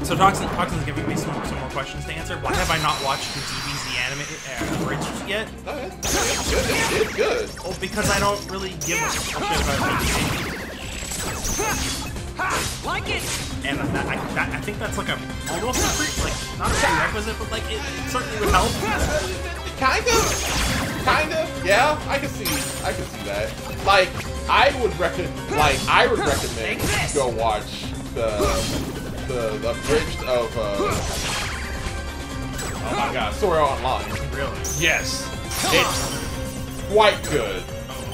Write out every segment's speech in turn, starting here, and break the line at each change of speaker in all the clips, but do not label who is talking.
So Toxin's giving me some more questions to answer. Why have I not watched the DBZ anime Abridges yet?
It's good.
Well, because I don't really give a shit about DBZ.
Like it.
And I think that's like almost a not a prerequisite, but like it certainly would help.
Kind of. Yeah, I can see that. Like I would recommend you go watch the abridged of oh my god, Sword Art Online.
Really?
Yes, it's quite good.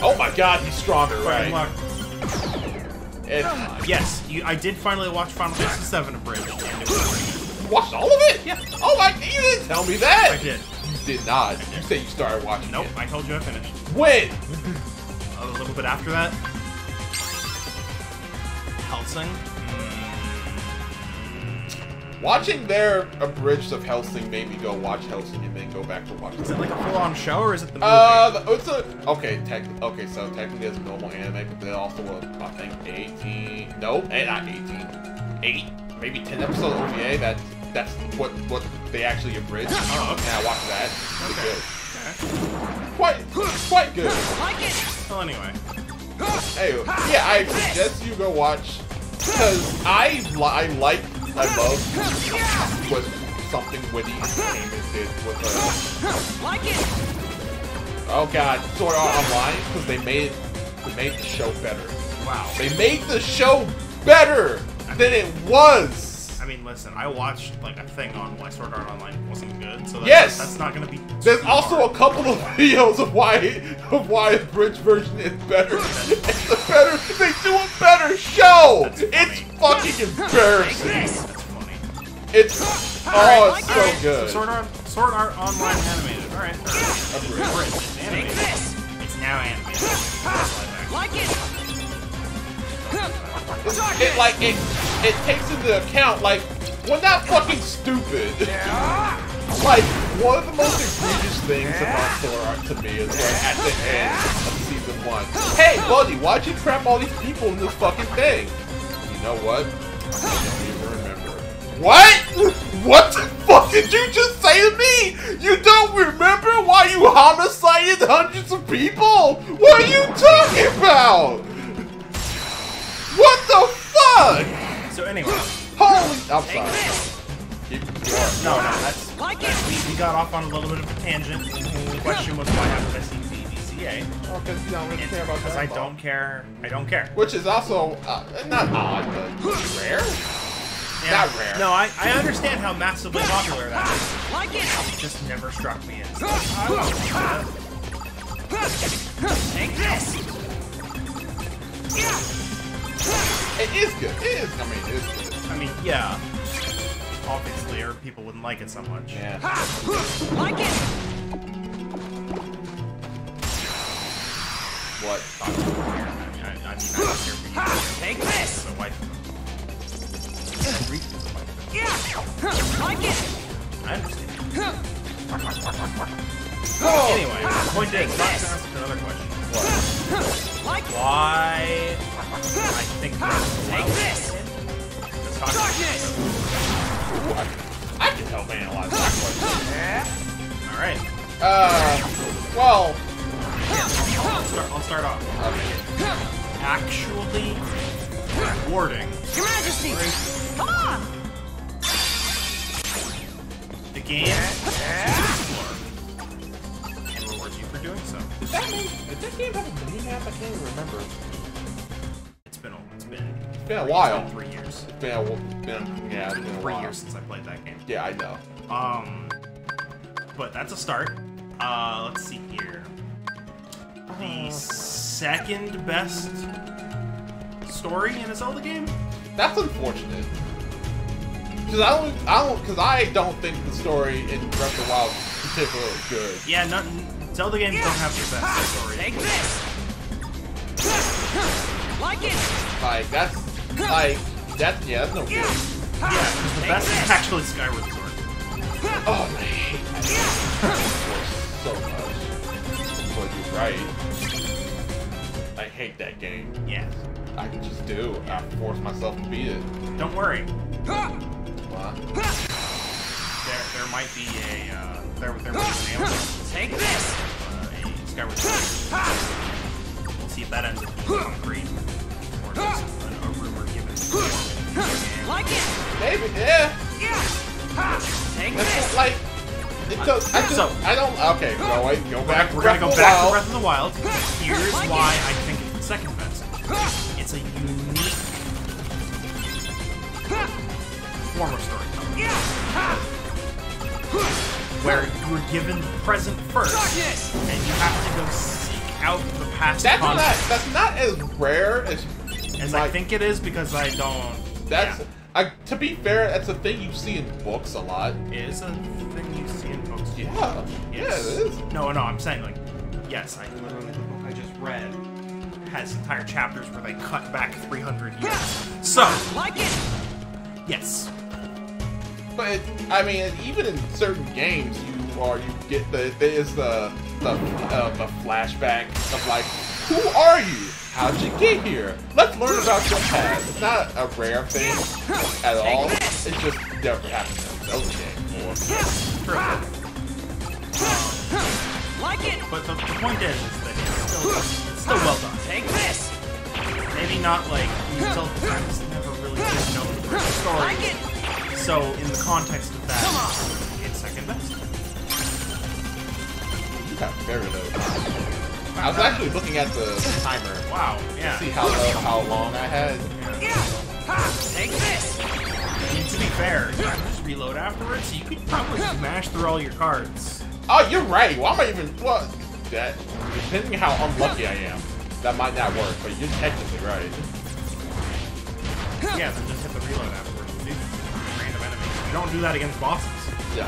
Oh my god, he's stronger, right?
Yes, I did finally watch Final Fantasy VII Abridged, and it was pretty good.
You watched all of it?
Yeah.
Oh my, you didn't tell me that.
I did.
You did not. You said you started watching
Nope,
it.
I told you I finished.
When?
A little bit after that. Helsing.
Watching their abridged of Helsing made me go watch Helsing and then go back to watch.
Is it like a full-on show, or is it the movie?
Okay, so technically it's a normal anime, but then also I think 18. No, not 18. 8, maybe 10 episode OVA. That's what they actually abridged.
Oh, okay.
And I watched that.
Okay.
Quite good.
Like it.
Well, anyway.
Hey, yeah, I suggest you go watch because I love what something witty Entertainment did with
Like it.
oh god, Sword Art Online, because they made the show better.
Wow.
They made the show better than it was.
I mean, listen, I watched like a thing on why Sword Art Online wasn't good, so that's not gonna be.
There's also a couple of videos of why a bridge version is better. They do a better show. It's fucking embarrassing.
That's funny.
It's so good.
Sword Art Online animated. All right. Abridged. It's animated. It's now animated.
Like it.
It takes into account we're not fucking stupid. Like one of the most egregious things about Sword Art to me is at the end of season 1. Hey buddy, why'd you trap all these people in this fucking thing? You know what? I don't even remember. What? What the fuck did you just say to me? You don't remember why you homicided hundreds of people? What are you talking about? What the fuck?
So anyway.
Holy! I'm sorry.
No, that's. We got off on a little bit of a tangent. The question was why haven't I seen BDCA?
Oh, because you don't really care about that.
Because I don't care. I don't care.
Which is also not odd, but rare.
Yeah.
Not rare.
No, I understand how massively popular that is.
Like it.
It just never struck me as.
Take this.
It is good. It is. I mean, it is good.
I mean, yeah. Obviously, or people wouldn't like it so much.
Yeah.
Like it.
What?
I mean, I'm not here for you.
Take this.
So why?
Like it.
I understand.
Oh.
Anyway, the point is, let's ask another question.
What?
Like
Why? I think.
Take this. Darkness.
Ooh, I can help analyze that question.
All right.
Well.
I'll start off.
Okay.
Actually rewarding.
Your Majesty. Come on.
The game and rewards you for doing so.
Did that game have a mini-map? I can't even remember.
It's been a
a while.
It's been 3 years.
It's been a
Three
while.
years since I played that game.
Yeah, I know.
But that's a start. Let's see here. The second best story in a Zelda game?
That's unfortunate. Because I don't think the story in Breath of the Wild is particularly good.
Yeah, Zelda games don't have the best stories.
Take this. Like it.
That's no good.
Yeah, the best is actually Skyward Sword.
Oh, I hate that so much. But you're right. I hate that game.
Yeah.
I just do. I force myself to beat it.
Don't worry.
What?
there might be a there might be an alien.
Take this.
A Skyward Sword. We'll see if that ends up being concrete or just a rumor given.
Like it.
Maybe, yeah.
Take
That's
this.
like. It does, I don't. Okay, no, wait, go back.
We're gonna go back to Breath of the Wild.
Wild.
Here's
Like
why
it.
I think it's the second best. It's a unique form of storytelling where you were given the present first,
Darkness.
and you have to go seek out the past.
That's not as rare as
I think it is because I don't.
That's
yeah.
to be fair, that's a thing you see in books a lot.
It is a thing you see in books.
Yeah,
Yes.
yeah, it is.
No, I'm saying like, yes, I literally the book I just read has entire chapters where they cut back 300 years. So,
Like it.
yes.
But I mean, even in certain games, you get there's the flashback of like, who are you? How'd you get here? Let's learn about your past. It's not a rare thing at all. It just never happened in those games.
True.
Like it.
But the point is that it's still well done.
Take this.
Maybe not like Zelda Times never really been known for the story.
Like it.
So in the context of that,
Come on.
it's second best.
You got very low. I was actually looking at the timer.
Wow, yeah.
To see how long I had.
Take this.
I mean, to be fair, you can just reload afterwards, so you could probably smash through all your cards.
Oh, you're right. Well, I might even that depending on how unlucky I am, that might not work. But you're technically right.
Yeah, then just hit the reload afterwards. These random enemies. You don't do that against bosses.
Yeah.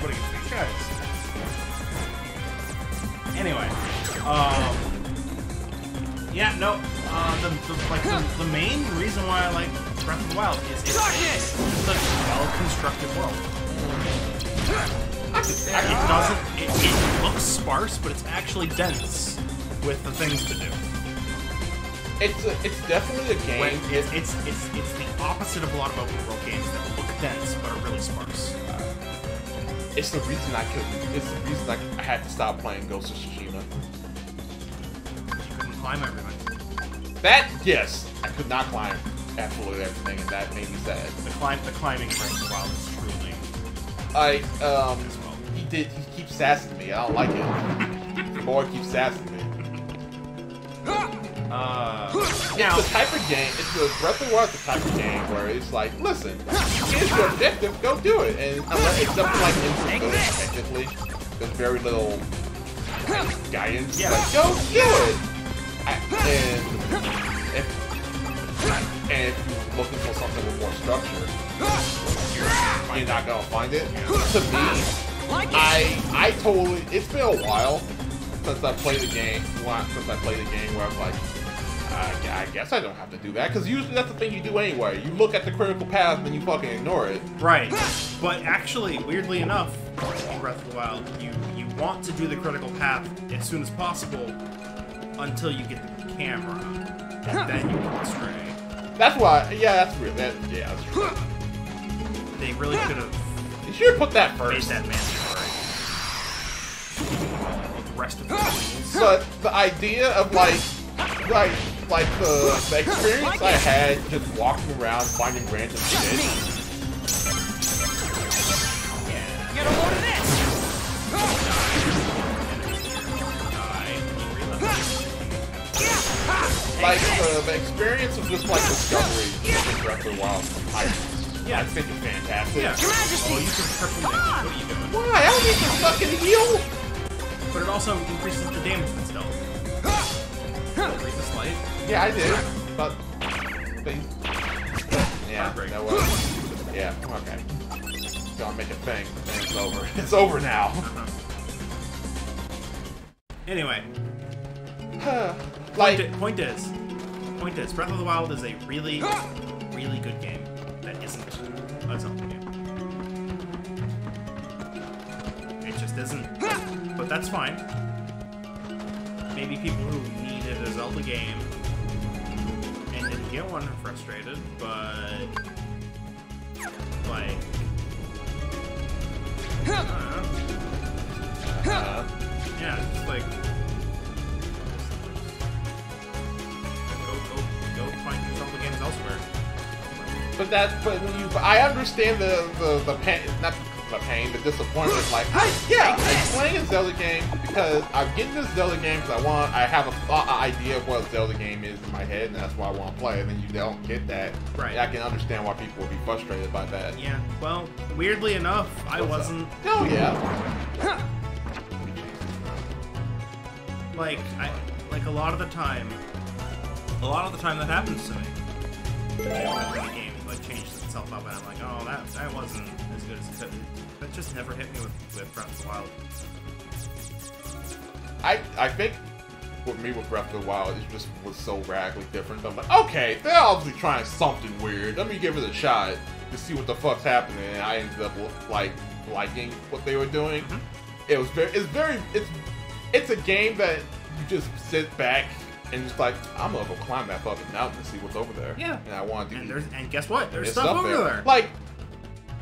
What against these guys? Anyway, yeah, no, the main reason why I like Breath of the Wild is it's a well-constructed world. It looks sparse, but it's actually dense with the things to do.
It's definitely a game.
It's the opposite of a lot of open world games that look dense but are really sparse.
It's the reason I had to stop playing Ghost of Tsushima.
You couldn't climb everything.
That, yes, I could not climb absolutely everything, and that made me sad.
The climbing in Breath of the Wild is truly
He keeps sassing me. I don't like it. The boy keeps sassing me. It's the type of game. It's the Breath of the Wild is the type of game where it's like, listen, here's your objective, go do it. And except for like info, technically, there's very little guidance.
Yeah.
Like, go do it. And if you're looking for something with more structure, you're not gonna find it. To me, I totally. It's been a while since I played the game. Where I was like, I guess I don't have to do that, because usually that's the thing you do anyway. You look at the critical path and then you fucking ignore it.
Right. But actually, weirdly enough, in Breath of the Wild, you want to do the critical path as soon as possible until you get the camera, and then you can stray.
That's why. Yeah, that's weird. That's true.
They really could have.
You should have put that
Made
first.
that mandatory. The rest of the things.
But the idea of like the experience I had just walking around finding random shit.
Yeah.
Get a load of this.
Like the experience of just like discovery in Breath of the Wild. I think it's fantastic.
Yeah.
Your Majesty.
Oh, you can purple damage. What are you doing?
Why? I don't need to fucking heal.
But it also increases the damage and stuff. Read the slide.
Yeah, I did. But yeah,
Heartbreak.
that was. Yeah. Okay. Gonna make a thing. And it's over. It's over now.
Anyway.
Like.
Point is, Breath of the Wild is a really, really good game that isn't a Zelda game. It just isn't. But that's fine. Maybe people who needed a Zelda game and didn't get one are frustrated, but like
but when I understand the pain, not the pain, the disappointment. Like, yeah, I'm playing a Zelda game because I'm getting this Zelda game because I have an idea of what a Zelda game is in my head, and that's why I want to play it. And then you don't get that.
Right.
I can understand why people would be frustrated by that.
Yeah. Well, weirdly enough, I wasn't.
Oh yeah.
Like a lot of the time that happens to me. You know, when the game like changes itself up, and I'm like, oh, that wasn't as good as it could. That just never hit me with Breath of the Wild.
I think with me with Breath of the Wild, it just was so radically different. I'm like, okay, they're obviously trying something weird. Let me give it a shot to see what the fuck's happening. And I ended up like liking what they were doing. Mm-hmm. It's a game that you just sit back and just like, I'm gonna go climb that fucking mountain and see what's over there.
Yeah.
And I want to.
And guess what? There's stuff over there.
Like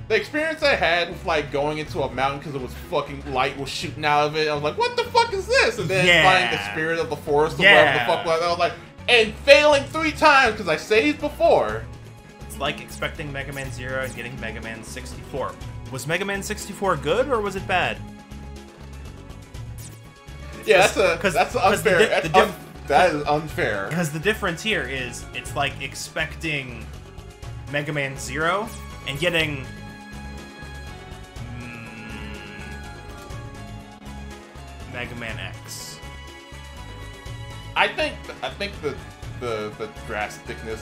the experience I had with like going into a mountain because it was fucking light was shooting out of it. I was like, what the fuck is this? And then finding the spirit of the forest or whatever the fuck was. I was like, and failing 3 times because I saved before.
It's like expecting Mega Man 0 and getting Mega Man 64. Was Mega Man 64 good or was it bad?
Yeah, that's unfair. That is unfair.
Because the difference here is it's like expecting Mega Man 0 and getting Mega Man X.
I think the drasticness,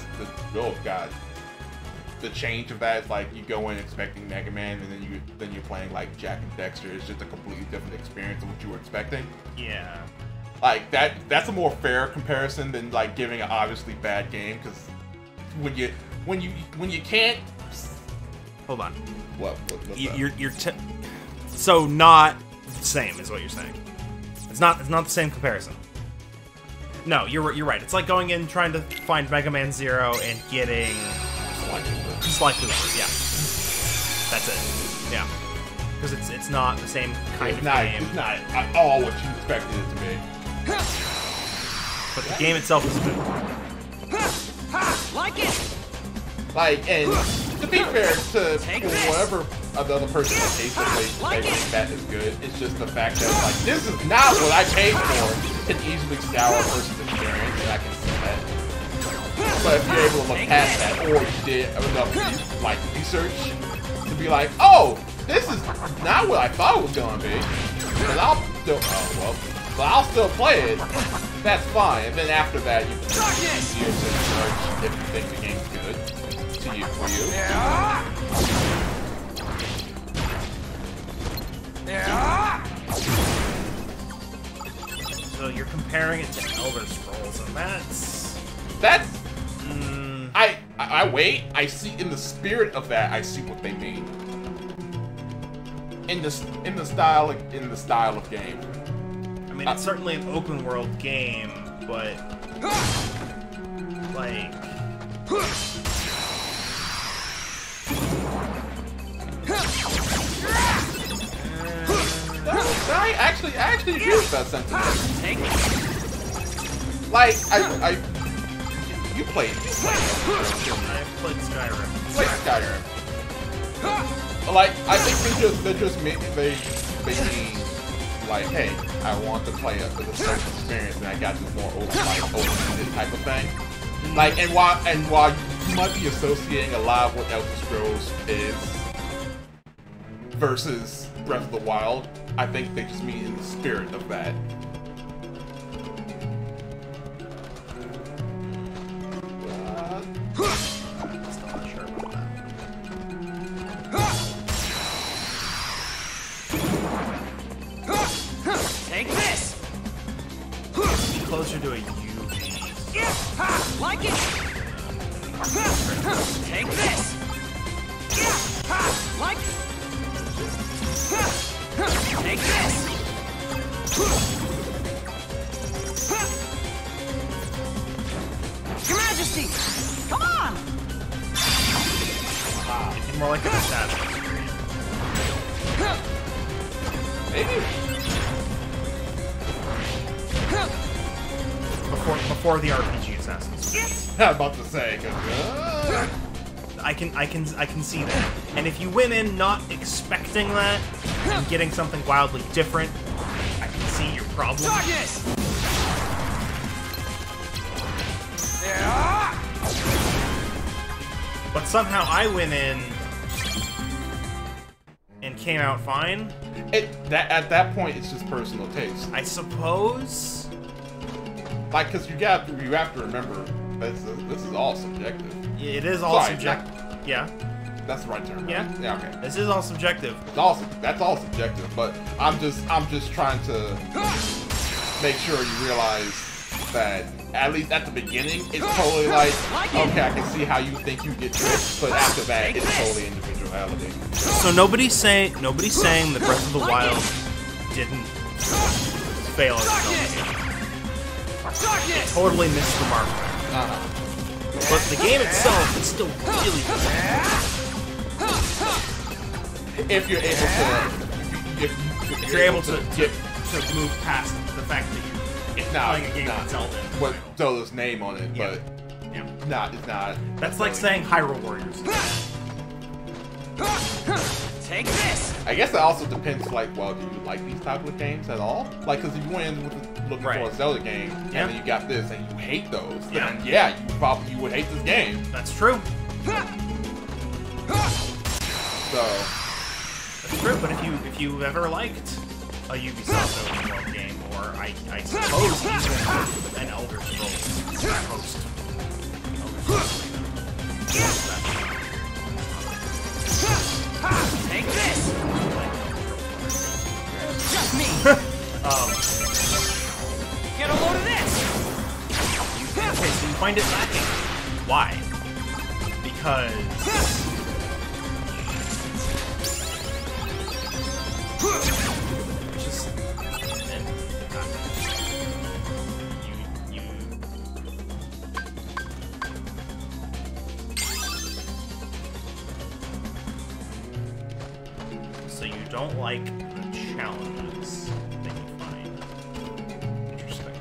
the change of that is like you go in expecting Mega Man and then you're playing like Jak and Dexter. It's just a completely different experience than what you were expecting.
Yeah.
Like that's a more fair comparison than like giving an obviously bad game, because when you can't.
Hold on.
What's
so not the same is what you're saying. It's not the same comparison. No, you're right. It's like going in trying to find Mega Man 0 and getting Sly Cooper. Yeah, that's it. Yeah, because it's not the same kind of game.
It's not at all what you expected it to be.
But the game itself is good.
Like it.
Like, and to be fair to whatever other person that hates it, that is good. It's just the fact that like this is not what I paid for. Can easily sour a person's experience, and I can see that. But if you're able to look past that, or you did enough like research to be like, oh, this is not what I thought it was gonna be, and I'll still play it. That's fine. And then after that, you can use it if you think the game's good. For you.
So you're comparing it to Elder Scrolls, and that's
I wait. I see in the spirit of that. I see what they mean. In the style of game.
I mean, it's certainly an open world game, but like.
I actually agree with that sentiment. Like, you played.
I played Skyrim.
Like, I think they just mean like, hey, I want to play a social experience, and I got this more open-ended type of thing. Like, and while you might be associating a lot of what Elder Scrolls is versus Breath of the Wild, I think they just mean in the spirit of that.
Still not sure about that.
Take this.
Be closer to a UV.
Like it. Take this. Like it. Take this. Your Majesty, come on.
It'd be more like an Assassin's Creed.
Maybe.
Before the RPG Assassin's Creed.
I'm about to say,
I can see that. And if you went in not expecting that and getting something wildly different, I can see your problem.
Darkness! Yeah.
But somehow I went in and came out fine.
At that point, it's just personal taste.
I suppose.
Like, cause you have to remember this is all subjective.
It is all
Sorry,
subjective. Yeah.
That's the right term. Right?
Yeah.
Yeah. Okay.
This is all subjective.
That's all subjective. But I'm just trying to make sure you realize that at least at the beginning, it's totally like, okay, I can see how you think you get tricked, but after that, it's totally individuality.
So nobody's saying that Breath of the Wild didn't fail as a film game. It totally missed the mark. But the game itself is still really good.
If you're able to,
to move past the fact that you're playing a game with Zelda.
With Zelda's name on it,
Yeah.
but
Yeah.
it's not.
That's like saying Hyrule Warriors.
Take this!
I guess it also depends, like, well, do you like these type of games at all? Like, because if you went in looking for a Zelda game, and then you got this, and you hate those, then you would hate this game.
That's true.
So
That's true, but if you've ever liked a Ubisoft open world game, or I suppose even an Elder Scrolls host.
Take this! Just me! Get a load of this!
Okay, so you find it lacking. Why? Because... just... So you don't like the challenges that you find. Interesting.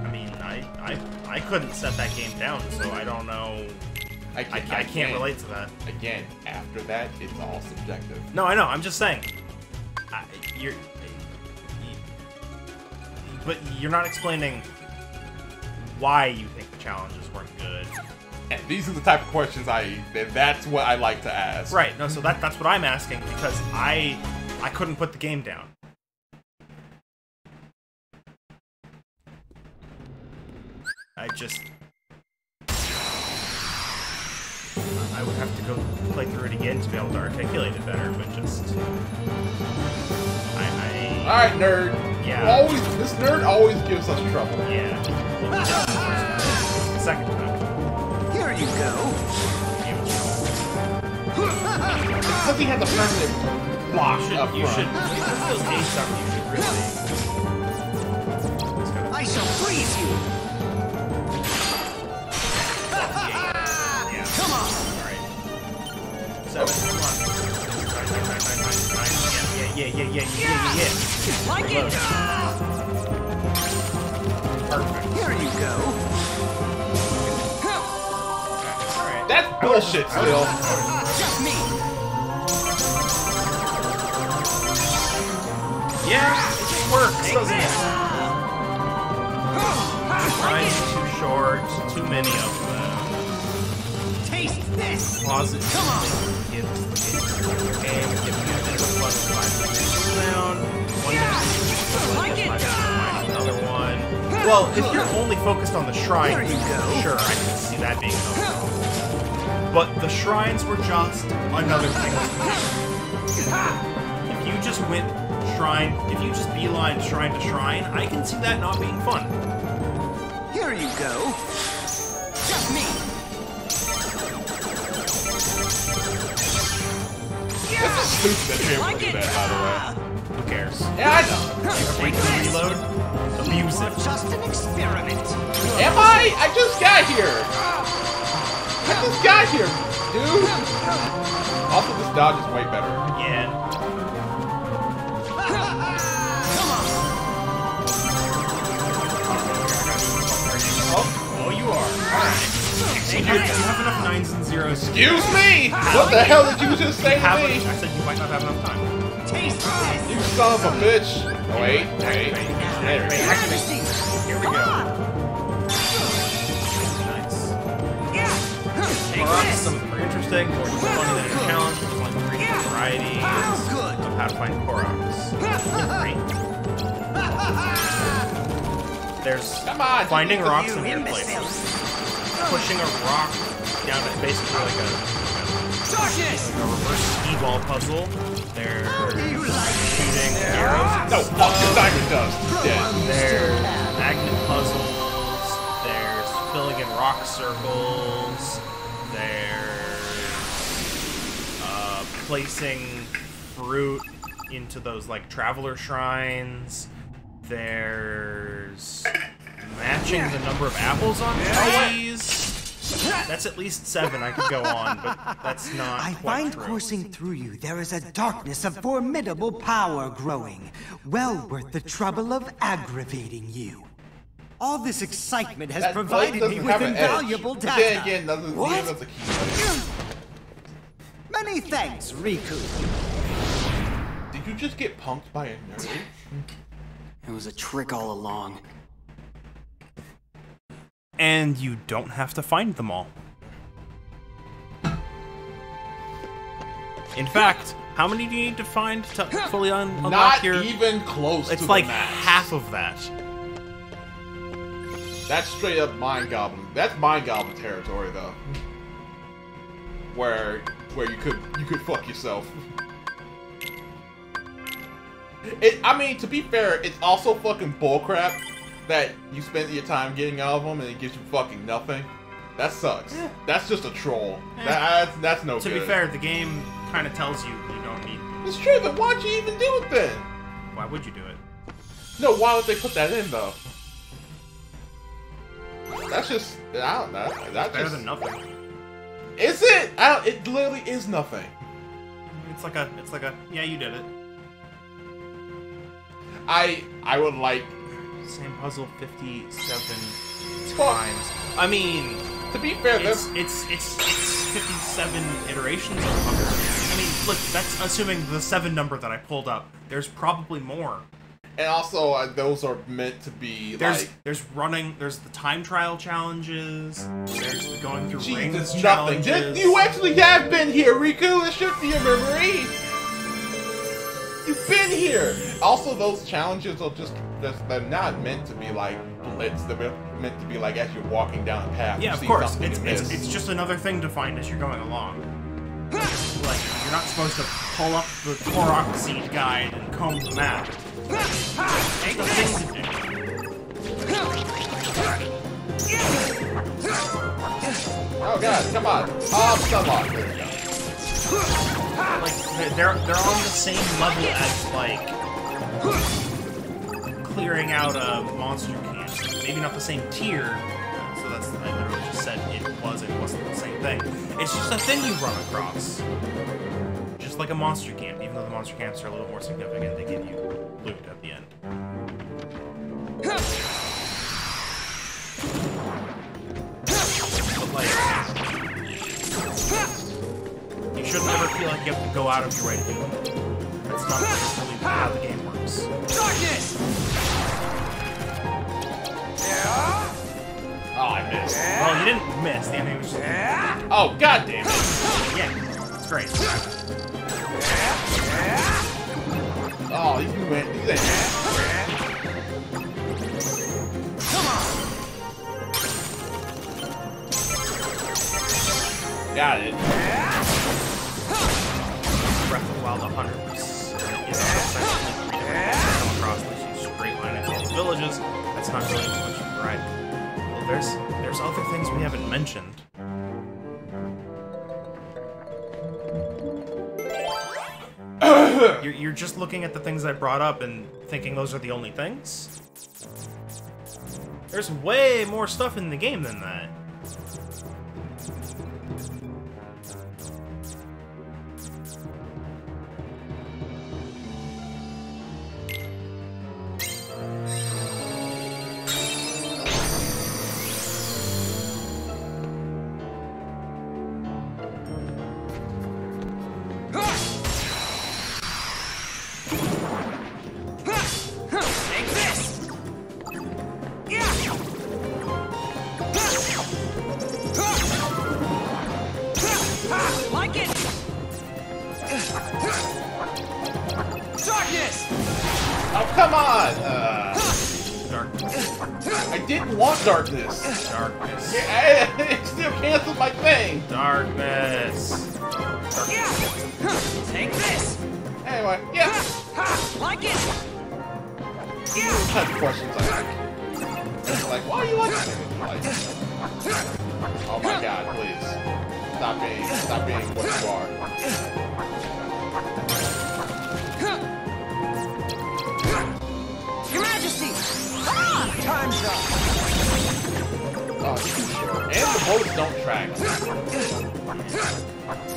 I mean, I couldn't set that game down, so I don't know. I can't relate to that.
Again, after that, it's all subjective.
No, I know. I'm just saying. But you're not explaining why you think the challenges weren't good.
And these are the type of questions that's what I like to ask.
Right. No, so that's what I'm asking, because I couldn't put the game down. I would have to go play through it again to be able to articulate it better, but just...
Alright, nerd.
Yeah.
This nerd always gives us trouble.
Yeah. The second time.
Here you go!
Because he has a permanent block up
You should...
front.
If there's those games up, you should really...
I shall freeze you!
Yeah.
Come on!
Alright. 7, come on. 9. Yeah.
Like it!
Perfect.
Here you go!
Alright.
That's bullshit still.
Just me!
Yeah, it just works, doesn't it? Lines are too short, too many of them.
Taste this!
Pause it.
Come on!
Give the game, give me a bit of fun. 5 minutes down. 1 minute.
Like it!
Another one. Well, if you're only focused on the shrine,
There you go.
sure, I can see that being another problem. But the shrines were just another thing. If you just went shrine, if you just beeline shrine to shrine, I can see that not being fun.
Here you go! Just me!
This is stupid that you're able to do that, by the way.
Who cares?
Yeah, I know.
Wait to reload? Abuse it.
Just an experiment!
Am I? I just got here. Dude. Also, this dodge is way better.
Yeah.
Come on!
You have enough 9s and 0s.
Excuse me! What the hell did you just say to me?
I said you might not have enough time.
Taste this.
You son of a bitch! Oh, wait. There we go.
Here we go. Nice.
Take
Some are interesting, more funny than a challenge, with like 3 varieties of how to find Koroks. There's
Come on,
finding rocks in
You
weird
imbecile.
places. Pushing a rock down is basically like a
Darkness.
reverse skee-ball puzzle. There's shooting arrows.
No, fuck your diamond dust. Dead.
There's magnet puzzles. There's filling in rock circles. There's placing fruit into those like traveler shrines. There's matching the number of apples on trees. That's at least 7. I could go on, but that's not
I
quite
find
true.
coursing through you there is a darkness of formidable power growing, well worth the trouble of aggravating you. All this excitement has
That
provided
blade
me
doesn't
with
have an edge.
invaluable
But
data.
then again, doesn't
What?
give us a key.
Many thanks, Riku.
Did you just get punked by a nerd?
It was a trick all along.
And you don't have to find them all. In fact, how many do you need to find to fully unlock
Not
your...
even close
It's
to
like
the max.
half of that.
That's straight up mind goblin. That's mind goblin territory, though. Where you could fuck yourself. I mean, to be fair, it's also fucking bullcrap that you spend your time getting out of them and it gives you fucking nothing. That sucks. That's just a troll. That's no
To
good.
be fair, the game kind of tells you you don't need...
It's true, then why'd you even do it then?
Why would you do it?
No, why would they put that in, though? That's just... I don't know. That's
Better
just...
than nothing.
Is it? it literally is nothing.
It's like a... Yeah, you did it.
I would like...
Same puzzle 57
Well-
times. I mean...
To be fair,
It's 57 iterations of Hunger. I mean, look, that's assuming the 7 number that I pulled up. There's probably more.
and also those are meant to be like...
There's the time trial challenges. There's the going through rings
Jesus, nothing.
challenges.
You actually have been here, Riku. It should be a memory. You've been here. Also, those challenges are they're not meant to be like blitz. They're meant to be like as you're walking down a path.
Yeah,
you
of
see
course.
something you miss.
It's just another thing to find as you're going along. Like, you're not supposed to pull up the Korok seed guide and comb the map. It's a thing to do.
Oh god, come on. Oh, come on. There we go.
Like, they're on the same level as, like, clearing out a monster camp. Maybe not the same tier, so that's, I literally just said it wasn't the same thing. It's just a thing you run across. Just like a monster camp, even though the monster camps are a little more significant, they give you loot at the end. But, like, you should never feel like you have to go out of your way to do it. That's not really how the game works.
Darkness!
Oh, I missed.
Well, you didn't miss. The enemy was just...
Oh, god damn it.
Yeah, it's great.
Oh, you went. You ain't. Got it.
Breath of the Wild 100% is essentially come across these straight line across villages. That's not really much variety. Well, there's other things we haven't mentioned. You're just looking at the things I brought up and thinking those are the only things? There's way more stuff in the game than that.
come on!
Darkness.
I didn't want darkness.
Darkness.
Yeah, it still canceled my thing.
Darkness.
Take this!
Anyway, yeah.
Like it!
What kind of questions I like? Like, why do you like this? Like, oh my god, please. Stop being what you are.
Your Majesty! Time's up!
Oh, and the bullets don't track.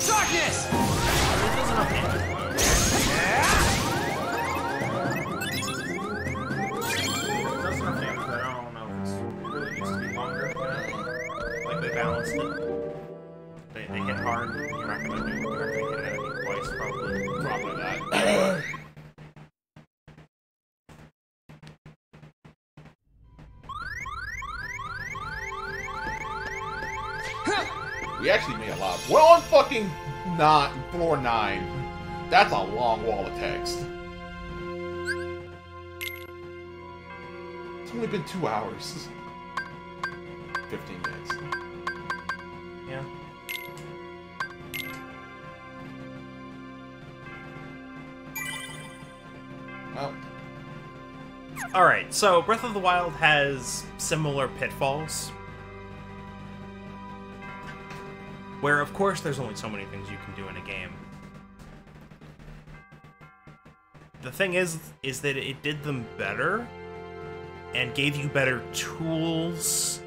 Darkness!
Like they balanced it. They hit hard. You're not gonna hit an enemy twice, probably.
Probably not. We actually made a lot. We're on fucking floor 9. That's a long wall of text. It's only been 2 hours. 15 minutes.
Yeah.
Well.
Alright, so Breath of the Wild has similar pitfalls. Where, of course, there's only so many things you can do in a game. The thing is that it did them better and gave you better tools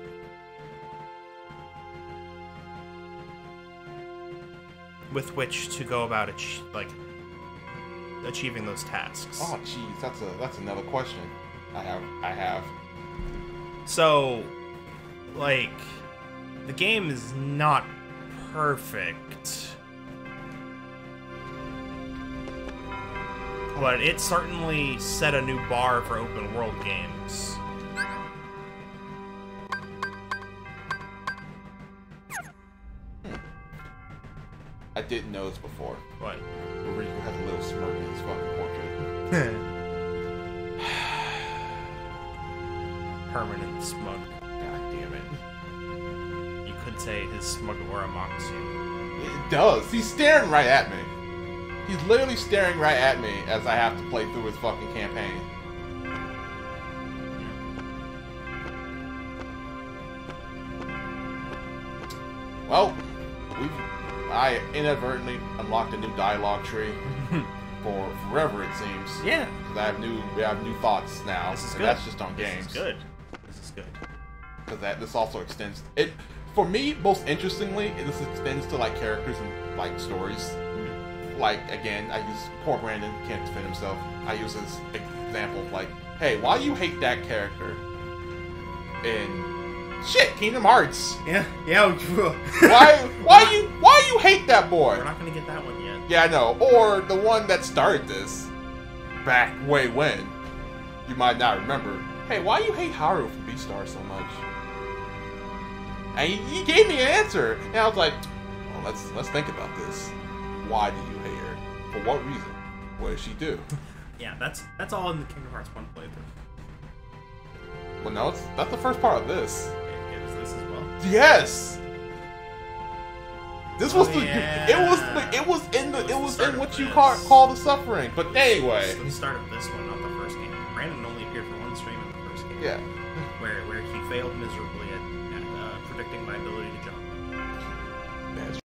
with which to go about achieving those tasks.
Oh, jeez, that's another question. I have.
So, like, the game is not perfect, but it certainly set a new bar for open world games.
I didn't know this before.
What?
Riku has a little smirk in his fucking portrait.
Permanent smug.
God damn it.
You could say his smug aura mocks you.
It does. He's staring right at me. He's literally staring right at me as I have to play through his fucking campaign. Well, I inadvertently unlocked a new dialogue tree for forever, it seems.
Yeah.
Because we have new thoughts now.
This is
and
good.
That's just on games.
This is good. This is good.
Because this also extends it. For me, most interestingly, this extends to like characters and like stories. Like again, I use poor Brandon can't defend himself. I use his example of like, hey, why do you hate that character? In shit, Kingdom Hearts.
Yeah.
why you hate that boy?
We're not gonna get that one yet.
Yeah, I know. Or the one that started this back way when. You might not remember. Hey, why do you hate Haru from Beastar so much? And he gave me an answer, and I was like, well, let's think about this. Why do you hate her? For what reason? What did she do?
Yeah, that's all in the Kingdom Hearts 1 playthrough.
Well, no, that's the first part of this.
It was this as well.
Yes. This was
yeah.
It was in what you call the suffering. But anyway,
it's the start of this one, not the first game. Brandon only appeared for one stream in the first game.
yeah.
Where he failed miserably at predicting my ability to jump.
That's